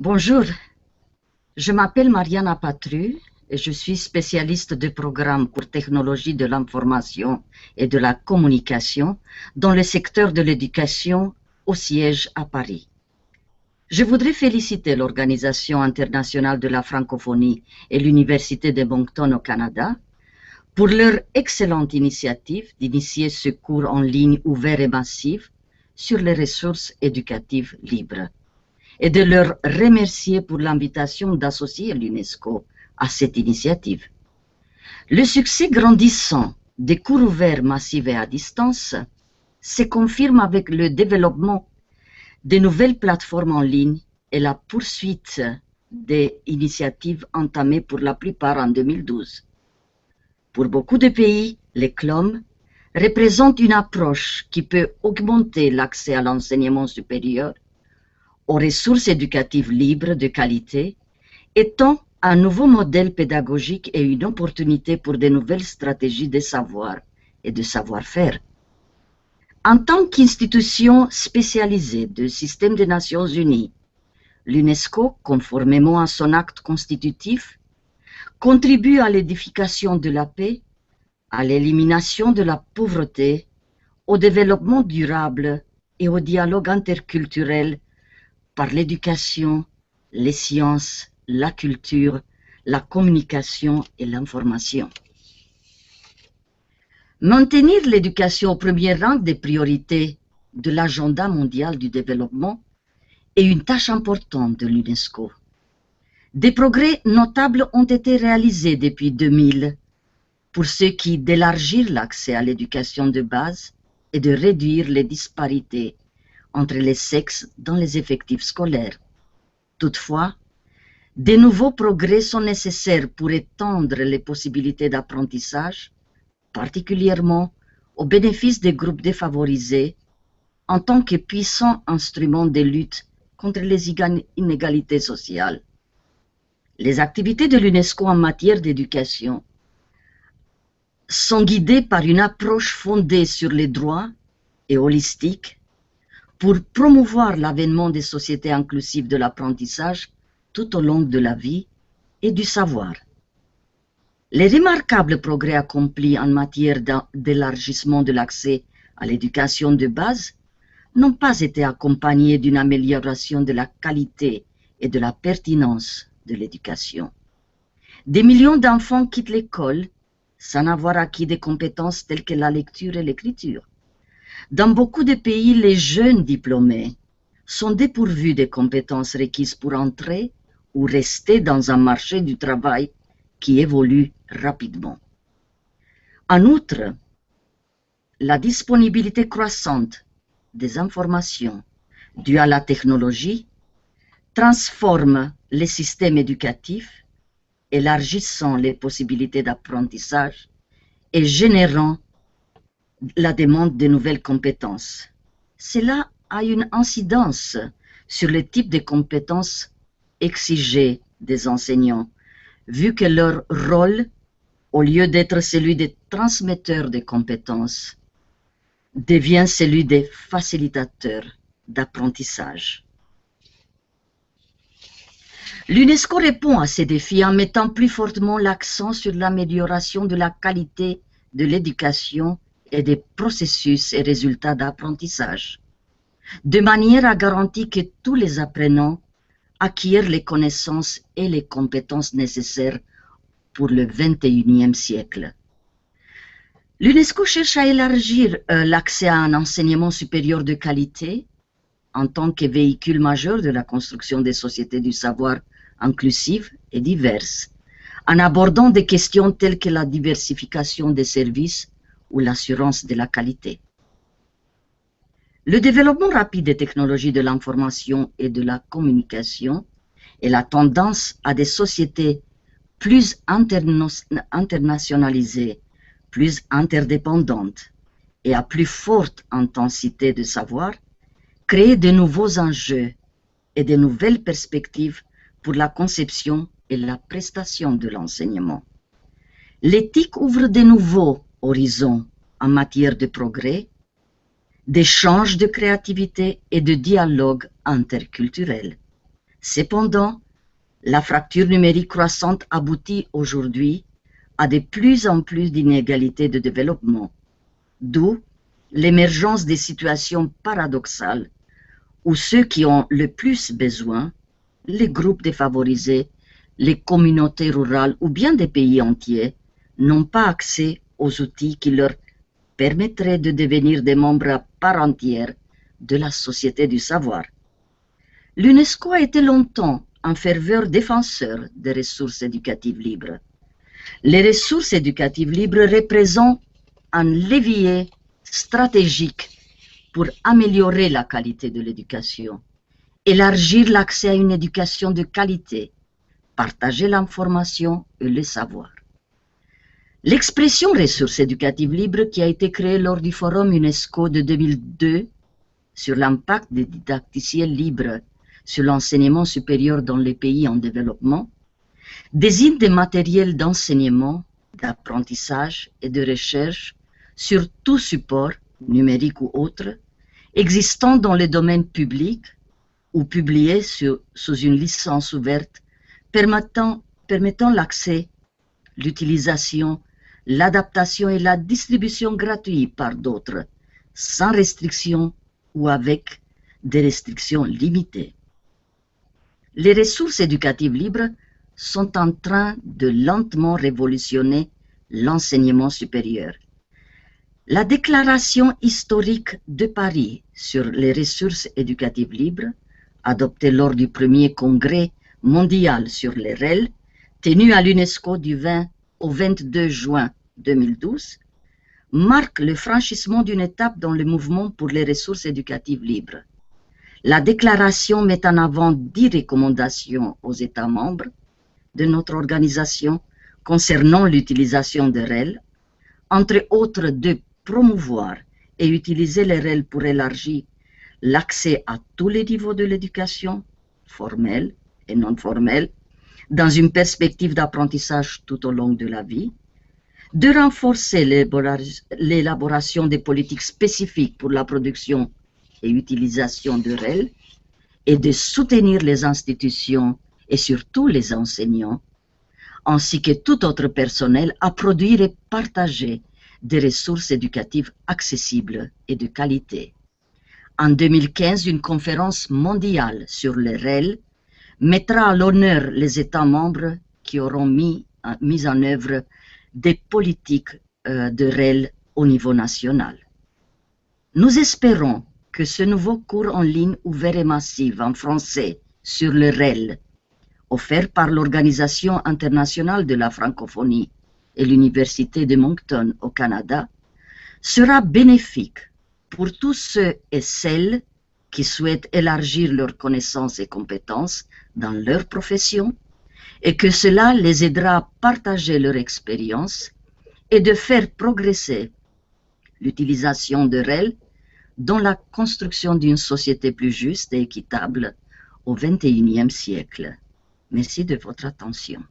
Bonjour, je m'appelle Mariana Patru et je suis spécialiste de programme pour technologie de l'information et de la communication dans le secteur de l'éducation au siège à Paris. Je voudrais féliciter l'Organisation internationale de la francophonie et l'Université de Moncton au Canada pour leur excellente initiative d'initier ce cours en ligne ouvert et massif sur les ressources éducatives libres, et de leur remercier pour l'invitation d'associer l'UNESCO à cette initiative. Le succès grandissant des cours ouverts massifs et à distance se confirme avec le développement de nouvelles plateformes en ligne et la poursuite des initiatives entamées pour la plupart en 2012. Pour beaucoup de pays, les CLOM représentent une approche qui peut augmenter l'accès à l'enseignement supérieur, aux ressources éducatives libres de qualité, étant un nouveau modèle pédagogique et une opportunité pour de nouvelles stratégies de savoir et de savoir-faire. En tant qu'institution spécialisée du système des Nations Unies, l'UNESCO, conformément à son acte constitutif, contribue à l'édification de la paix, à l'élimination de la pauvreté, au développement durable et au dialogue interculturel par l'éducation, les sciences, la culture, la communication et l'information. Maintenir l'éducation au premier rang des priorités de l'agenda mondial du développement est une tâche importante de l'UNESCO. Des progrès notables ont été réalisés depuis 2000 pour ce qui est d'élargir l'accès à l'éducation de base et de réduire les disparités entre les sexes dans les effectifs scolaires. Toutefois, de nouveaux progrès sont nécessaires pour étendre les possibilités d'apprentissage, particulièrement au bénéfice des groupes défavorisés, en tant que puissants instruments de lutte contre les inégalités sociales. Les activités de l'UNESCO en matière d'éducation sont guidées par une approche fondée sur les droits et holistique pour promouvoir l'avènement des sociétés inclusives de l'apprentissage tout au long de la vie et du savoir. Les remarquables progrès accomplis en matière d'élargissement de l'accès à l'éducation de base n'ont pas été accompagnés d'une amélioration de la qualité et de la pertinence de l'éducation. Des millions d'enfants quittent l'école sans avoir acquis des compétences telles que la lecture et l'écriture. Dans beaucoup de pays, les jeunes diplômés sont dépourvus des compétences requises pour entrer ou rester dans un marché du travail qui évolue rapidement. En outre, la disponibilité croissante des informations dues à la technologie transforme les systèmes éducatifs, élargissant les possibilités d'apprentissage et générant la demande de nouvelles compétences. Cela a une incidence sur le type de compétences exigées des enseignants, vu que leur rôle, au lieu d'être celui des transmetteurs de compétences, devient celui des facilitateurs d'apprentissage. L'UNESCO répond à ces défis en mettant plus fortement l'accent sur l'amélioration de la qualité de l'éducation et des processus et résultats d'apprentissage, de manière à garantir que tous les apprenants acquièrent les connaissances et les compétences nécessaires pour le XXIe siècle. L'UNESCO cherche à élargir l'accès à un enseignement supérieur de qualité en tant que véhicule majeur de la construction des sociétés du savoir inclusives et diverses, en abordant des questions telles que la diversification des services ou l'assurance de la qualité. Le développement rapide des technologies de l'information et de la communication et la tendance à des sociétés plus internationalisées, plus interdépendantes et à plus forte intensité de savoir créent de nouveaux enjeux et de nouvelles perspectives pour la conception et la prestation de l'enseignement. L'éthique ouvre de nouveaux horizons en matière de progrès, d'échange de créativité et de dialogue interculturel. Cependant, la fracture numérique croissante aboutit aujourd'hui à de plus en plus d'inégalités de développement, d'où l'émergence des situations paradoxales où ceux qui ont le plus besoin, les groupes défavorisés, les communautés rurales ou bien des pays entiers, n'ont pas accès aux outils qui leur permettraient de devenir des membres à part entière de la société du savoir. L'UNESCO a été longtemps un fervent défenseur des ressources éducatives libres. Les ressources éducatives libres représentent un levier stratégique pour améliorer la qualité de l'éducation, élargir l'accès à une éducation de qualité, partager l'information et le savoir. L'expression ressources éducatives libres qui a été créée lors du forum UNESCO de 2002 sur l'impact des didacticiens libres sur l'enseignement supérieur dans les pays en développement désigne des matériels d'enseignement, d'apprentissage et de recherche sur tout support, numérique ou autre, existant dans le domaine public ou publiés sous une licence ouverte permettant l'accès, l'utilisation, l'adaptation et la distribution gratuite par d'autres, sans restriction ou avec des restrictions limitées. Les ressources éducatives libres sont en train de lentement révolutionner l'enseignement supérieur. La déclaration historique de Paris sur les ressources éducatives libres, adoptée lors du premier congrès mondial sur les REL, tenu à l'UNESCO du 20 au 22 juin 2012, marque le franchissement d'une étape dans le mouvement pour les ressources éducatives libres. La déclaration met en avant 10 recommandations aux États membres de notre organisation concernant l'utilisation de REL, entre autres de promouvoir et utiliser les REL pour élargir l'accès à tous les niveaux de l'éducation, formelle et non formelle, dans une perspective d'apprentissage tout au long de la vie, de renforcer l'élaboration des politiques spécifiques pour la production et utilisation de REL et de soutenir les institutions et surtout les enseignants, ainsi que tout autre personnel à produire et partager des ressources éducatives accessibles et de qualité. En 2015, une conférence mondiale sur les REL mettra à l'honneur les États membres qui auront mis en œuvre des politiques de REL au niveau national. Nous espérons que ce nouveau cours en ligne ouvert et massif en français sur le REL, offert par l'Organisation internationale de la francophonie et l'Université de Moncton au Canada, sera bénéfique pour tous ceux et celles qui souhaitent élargir leurs connaissances et compétences dans leur profession et que cela les aidera à partager leur expérience et de faire progresser l'utilisation de REL dans la construction d'une société plus juste et équitable au XXIe siècle. Merci de votre attention.